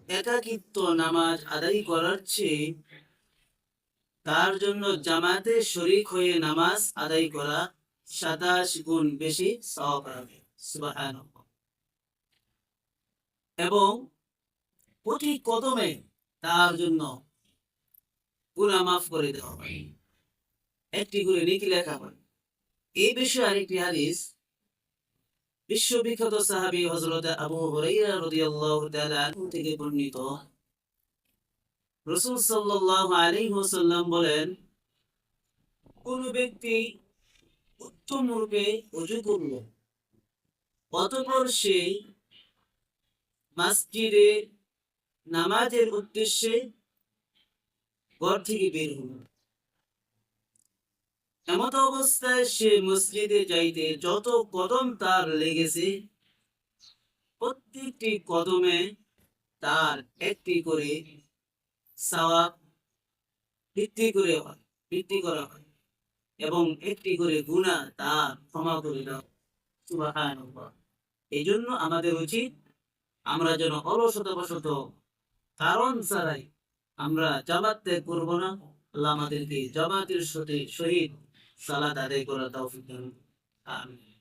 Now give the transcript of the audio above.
একাকিত্ব নামাজ আদায় করার চেয়ে তার জন্য জামাতে শরীক হয়ে নামাজ আদায় করা 27 গুণ বেশি সওয়াব পাবে। সুবহানাল্লাহ। এবং প্রতি কদমে তার জন্য গুনাহ মাফ করে দেওয়া হয়, একটি করে নেকি লেখা হয়। এই বিষয়ে আরেকটি হাদিস বিশ্ববিখ্যাত সাহাবী হযরত আবু হুরায়রা রাদিয়াল্লাহু তাআলা আনহু থেকে বর্ণিত। রাসূল সাল্লাল্লাহু আলাইহি ওয়াসাল্লাম বলেন, কোন ব্যক্তি উত্তম রূপে ওযু করল, অতঃপর সে মসজিদে নামাজের উদ্দেশ্যে ঘর থেকে বের হলো, এমত অবস্থায় সে মসজিদে যাইতে যত কদম তার লেগেছে প্রত্যেকটি কদমে তার একটি করে সওয়াব বৃদ্ধি করা হয় এবং একটি করে গুনাহ তার ক্ষমা করে দেওয়া। সুবহানাল্লাহ। এই জন্য আমাদের উচিত আমরা যেন অলসতাবশত কারণ ছাড়াই আমরা জামাত ত্যাগ করব না। আল্লাহ আমাদেরকে জামাতের সাথে সহিত সালাত আদায় করার তৌফিক দান করুন। আমিন।